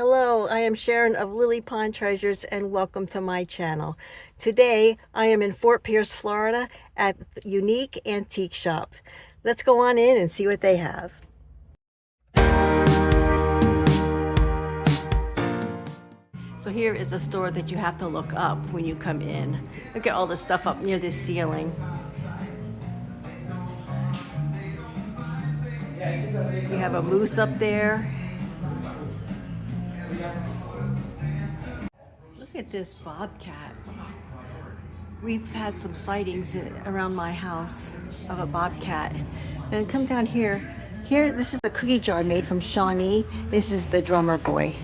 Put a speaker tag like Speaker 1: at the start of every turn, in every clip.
Speaker 1: Hello, I am Sharon of Lily Pond Treasures and welcome to my channel. Today I am in Fort Pierce, Florida at Unique Antique Shop. Let's go on in and see what they have. So here is a store that you have to look up when you come in. Look at all the stuff up near this ceiling. You have a moose up there. Look at this bobcat. We've had some sightings around my house of a bobcat. And come down here. Here, this is a cookie jar made from Shawnee. This is the drummer boy.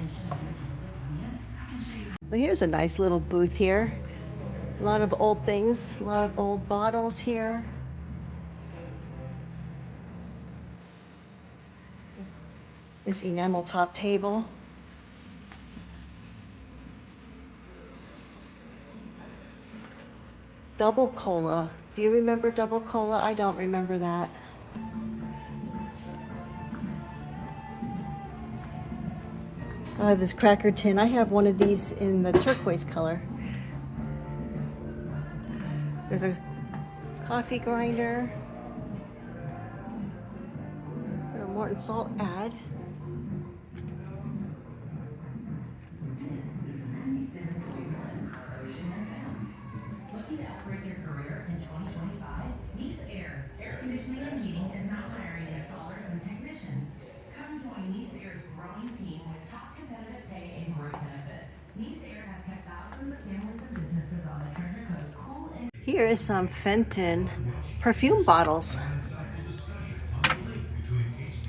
Speaker 1: Well, here's a nice little booth here. A lot of old things, a lot of old bottles here. This enamel top table. Double cola. Do you remember double cola? I don't remember that. This cracker tin. I have one of these in the turquoise color. There's a coffee grinder. A Morton salt ad.
Speaker 2: Looking to upgrade your career in 2025? Nice Air Conditioning and Heating is now hiring installers and technicians. Come join Nice Air's growing team with top competitive pay and great benefits. Nice Air has kept thousands of families and businesses on the Treasure Coast cool and...
Speaker 1: Here is some Fenton perfume bottles.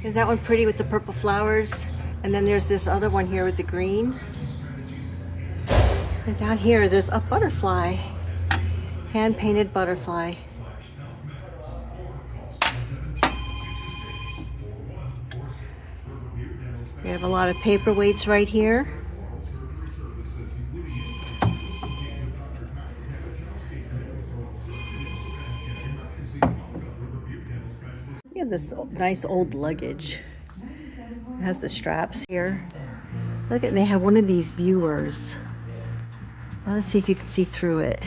Speaker 1: Is that one pretty with the purple flowers? And then there's this other one here with the green. And down here, there's a butterfly. Hand-painted butterfly. We have a lot of paperweights right here. We have this nice old luggage. It has the straps here. Look at, they have one of these viewers. Well, let's see if you can see through it.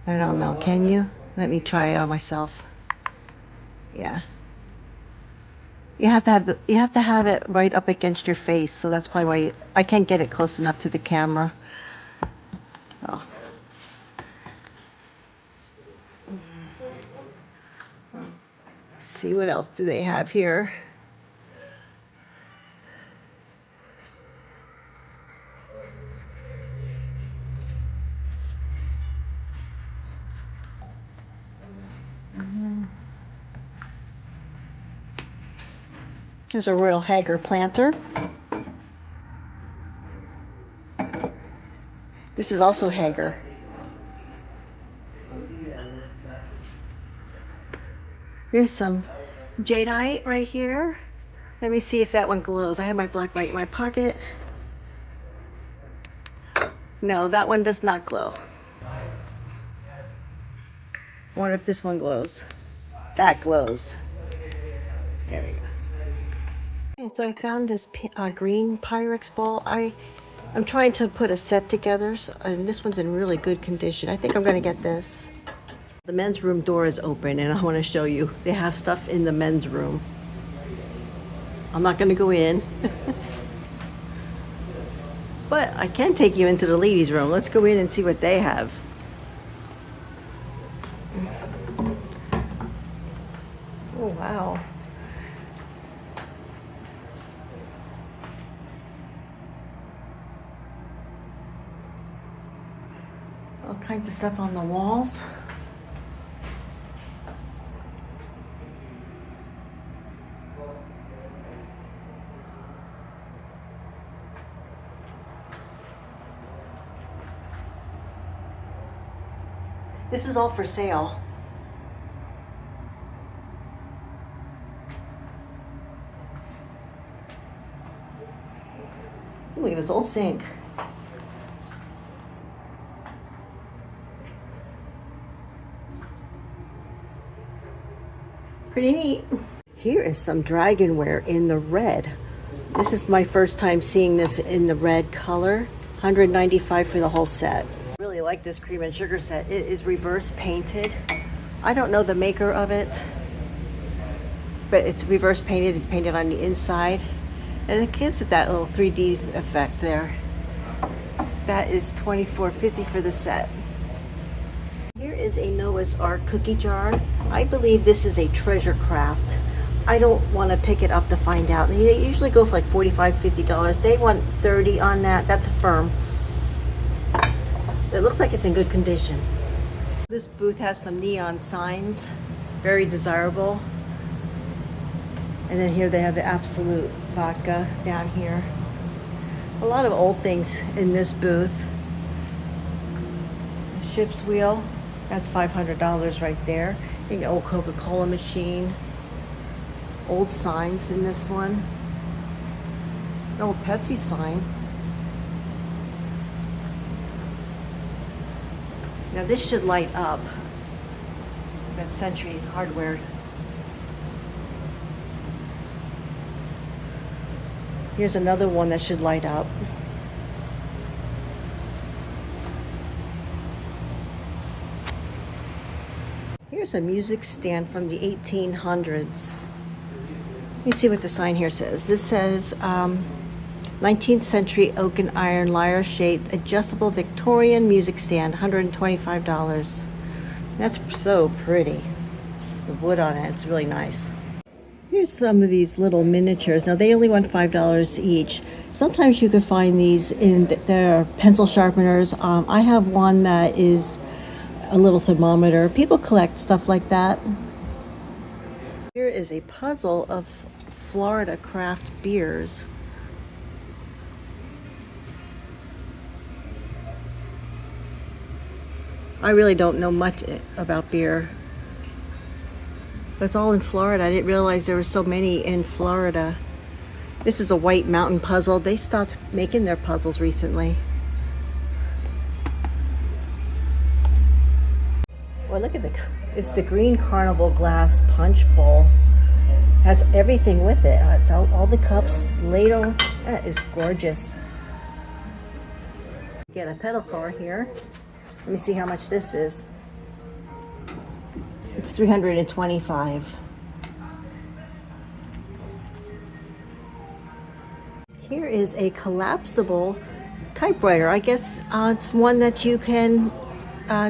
Speaker 1: I don't know, can you? Let me try it on myself. Yeah. You have to have it right up against your face, so that's probably why I can't get it close enough to the camera. Oh. See what else do they have here? There's a Royal Hager planter. This is also Hager. Here's some jadeite right here. Let me see if that one glows. I have my black light in my pocket. No, that one does not glow. I wonder if this one glows. That glows. There we go. Okay, so I found this green Pyrex bowl. I'm trying to put a set together, and this one's in really good condition. I think I'm going to get this. The men's room door is open, and I want to show you. They have stuff in the men's room. I'm not going to go in. But I can take you into the ladies' room. Let's go in and see what they have. Oh, wow. All kinds of stuff on the walls. This is all for sale. Look at this old sink. Pretty neat. Here is some dragonware in the red. This is my first time seeing this in the red color. $195 for the whole set. I really like this cream and sugar set. It is reverse painted. I don't know the maker of it, but it's reverse painted. It's painted on the inside, and it gives it that little 3D effect there. That is $24.50 for the set. Here is a Noah's Ark cookie jar. I believe this is a treasure craft. I don't want to pick it up to find out. They usually go for like $45, $50. They want $30 on that. That's a firm. It looks like it's in good condition. This booth has some neon signs. Very desirable. And then here they have the Absolute vodka down here. A lot of old things in this booth. Ship's wheel. That's $500 right there. An old Coca-Cola machine. Old signs in this one. An old Pepsi sign. Now this should light up. That's Century Hardware. Here's another one that should light up. Here's a music stand from the 1800s. Let me see what the sign here says. This says 19th century oak and iron lyre-shaped adjustable Victorian music stand, $125. That's so pretty. The wood on it, it's really nice. Here's some of these little miniatures. Now they only want $5 each. Sometimes you can find these in their pencil sharpeners. I have one that is a little thermometer. People collect stuff like that. Here is a puzzle of Florida craft beers. I really don't know much about beer, but it's all in Florida. I didn't realize there were so many in Florida. This is a White Mountain puzzle. They stopped making their puzzles recently. Well, look at it's the green carnival glass punch bowl. Has everything with it. It's all the cups, ladle. That is gorgeous. Get a pedal car here. Let me see how much this is. It's $325. Here is a collapsible typewriter. I guess it's one that you can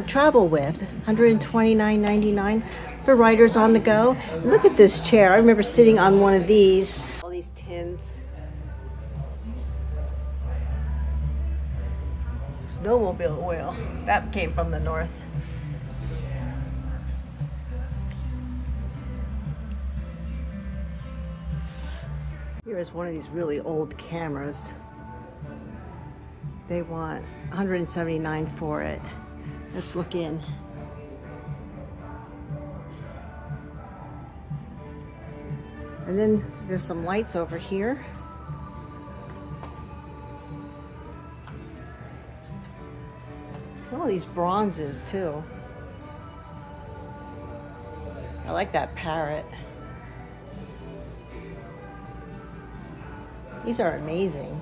Speaker 1: travel with. $129.99 for writers on the go. Look at this chair. I remember sitting on one of these. All these tins. Snowmobile oil. That came from the north. Here is one of these really old cameras. They want $179 for it. Let's look in. And then there's some lights over here. All these bronzes too. I like that parrot. These are amazing.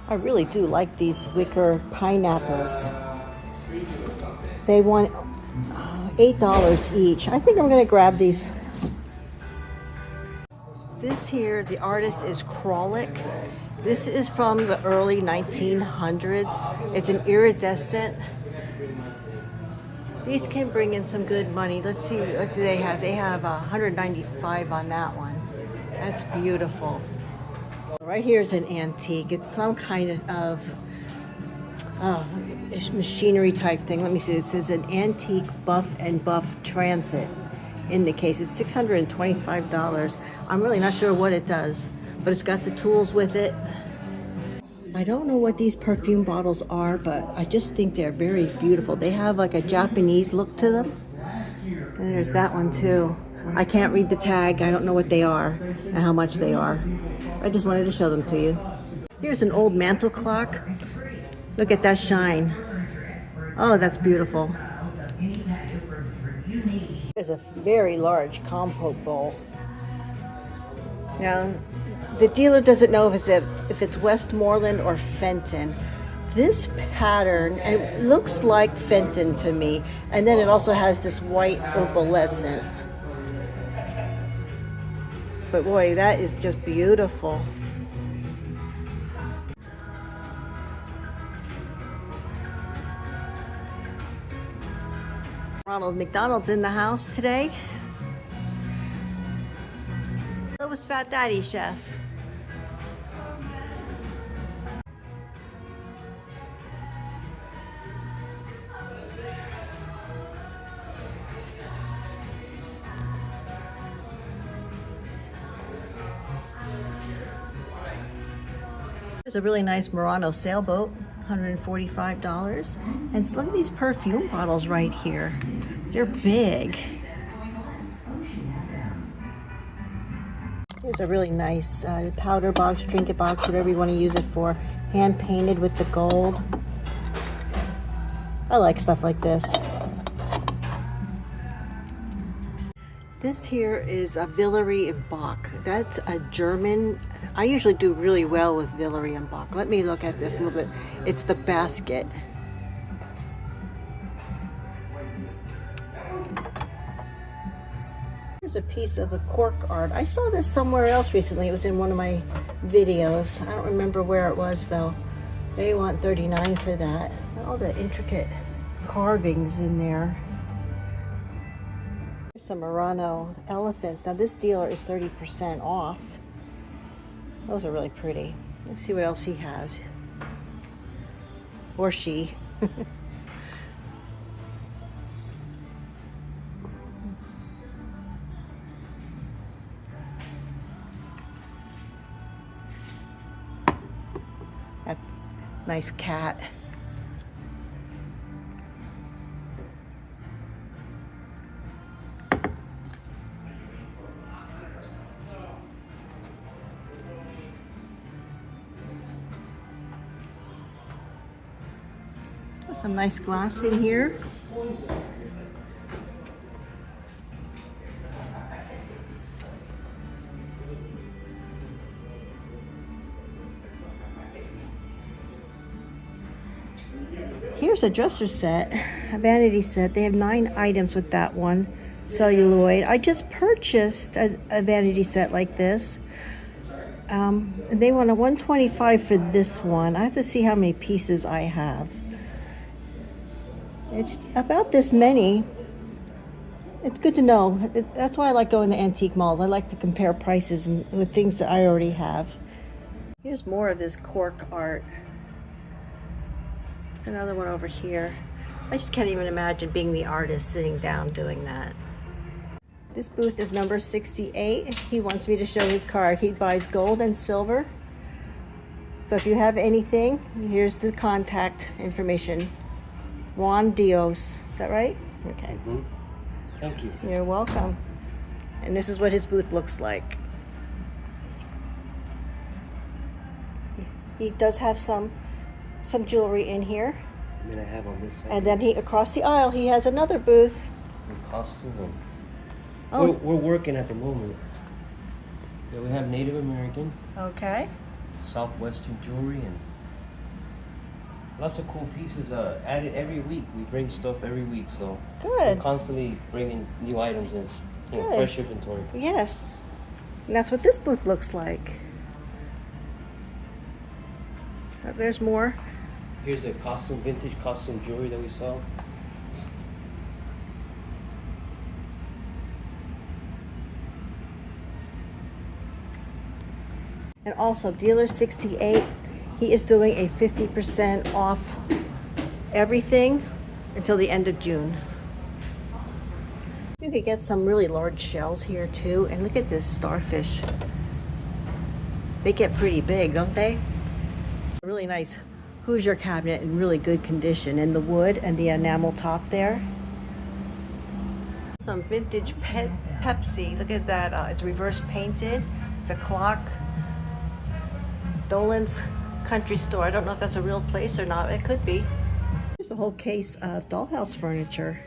Speaker 1: I really do like these wicker pineapples. They want $8 each. I think I'm gonna grab these. This here, the artist is Kralik. This is from the early 1900s. It's an iridescent. These can bring in some good money. Let's see, what do they have? They have $195 on that one. That's beautiful. Right here is an antique. It's some kind of machinery type thing. Let me see. It says an antique buff and buff transit in the case. It's $625. I'm really not sure what it does, but it's got the tools with it. I don't know what these perfume bottles are, but I just think they're very beautiful. They have like a Japanese look to them. And there's that one too. I can't read the tag. I don't know what they are and how much they are. I just wanted to show them to you. Here's an old mantle clock. Look at that shine. Oh, that's beautiful.
Speaker 2: you need.
Speaker 1: There's a very large compote bowl. Now, the dealer doesn't know if it's Westmoreland or Fenton. This pattern, it looks like Fenton to me, and then it also has this white opalescent. But boy, that is just beautiful. Ronald McDonald's in the house today. That was Fat Daddy, Chef. There's a really nice Murano sailboat, $145. And look at these perfume bottles right here. They're big. Here's a really nice powder box, trinket box, whatever you want to use it for. Hand painted with the gold. I like stuff like this. This here is a Villery and Bock. That's a German. I usually do really well with Villery and Bock. Let me look at this a little bit. It's the basket. Here's a piece of the cork art. I saw this somewhere else recently. It was in one of my videos. I don't remember where it was though. They want $39 for that. All the intricate carvings in there. Here's some Murano elephants. Now this dealer is 30% off. Those are really pretty. Let's see what else he has. Or she. That's a nice cat. Some nice glass in here. Here's a dresser set, a vanity set. They have 9 items with that one, celluloid. I just purchased a vanity set like this. They want a $125 for this one. I have to see how many pieces I have. It's about this many. It's good to know. That's why I like going to antique malls. I like to compare prices with things that I already have. Here's more of this cork art. There's another one over here. I just can't even imagine being the artist sitting down doing that. This booth is number 68. He wants me to show his card. He buys gold and silver. So if you have anything, here's the contact information. Juan Dios. Is that right? Okay.
Speaker 3: Mm-hmm. Thank you.
Speaker 1: You're welcome. And this is what his booth looks like. He does have some jewelry in here.
Speaker 3: And then I have on this side.
Speaker 1: And then across the aisle he has another booth.
Speaker 3: And costume.
Speaker 1: Oh.
Speaker 3: We're working at the moment. Yeah, we have Native American,
Speaker 1: Okay.
Speaker 3: Southwestern jewelry, and lots of cool pieces added every week. We bring stuff every week, so
Speaker 1: Good.
Speaker 3: we're constantly bringing new items in.
Speaker 1: Good.
Speaker 3: Fresh inventory.
Speaker 1: Yes. And that's what this booth looks like. There's more.
Speaker 3: Here's the vintage costume jewelry that we saw.
Speaker 1: And also dealer 68, he is doing a 50% off everything until the end of June. You could get some really large shells here too. And look at this starfish. They get pretty big, don't they? A really nice Hoosier cabinet in really good condition. And the wood and the enamel top there. Some vintage Pepsi. Look at that. It's reverse painted. It's a clock. Dolan's Country Store. I don't know if that's a real place or not. It could be. Here's a whole case of dollhouse furniture.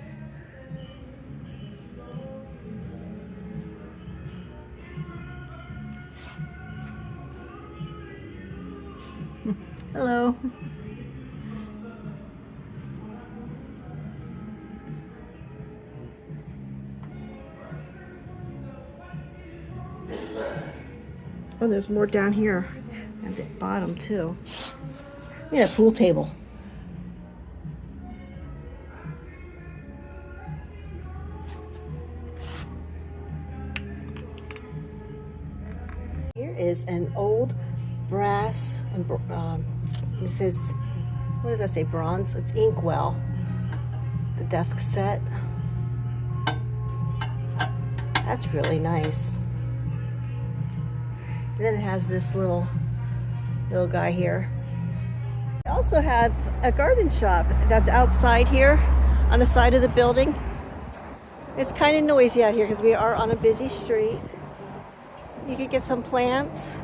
Speaker 1: Hello. Oh, there's more down here at the bottom too. Yeah, pool table. Here is an old brass, it says, what does that say, bronze? It's inkwell. The desk set. That's really nice. And then it has this little guy here. I also have a garden shop that's outside here on the side of the building. It's kind of noisy out here because we are on a busy street. You could get some plants.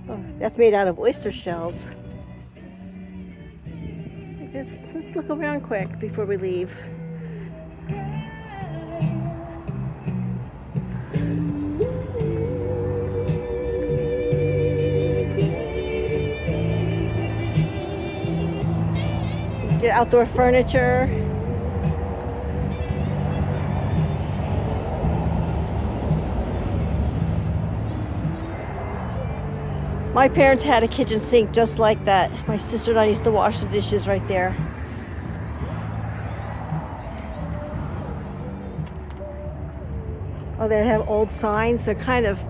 Speaker 1: Oh, that's made out of oyster shells. Let's look around quick before we leave. Get outdoor furniture. My parents had a kitchen sink just like that. My sister and I used to wash the dishes right there. Oh, they have old signs. They're kind of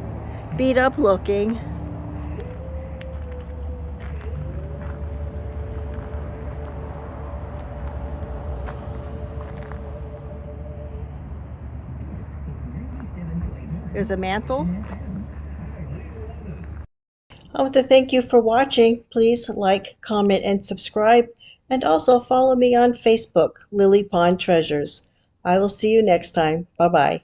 Speaker 1: beat up looking. There's a mantle. I want to thank you for watching. Please like, comment, and subscribe. And also follow me on Facebook, Lily Pond Treasures. I will see you next time. Bye-bye.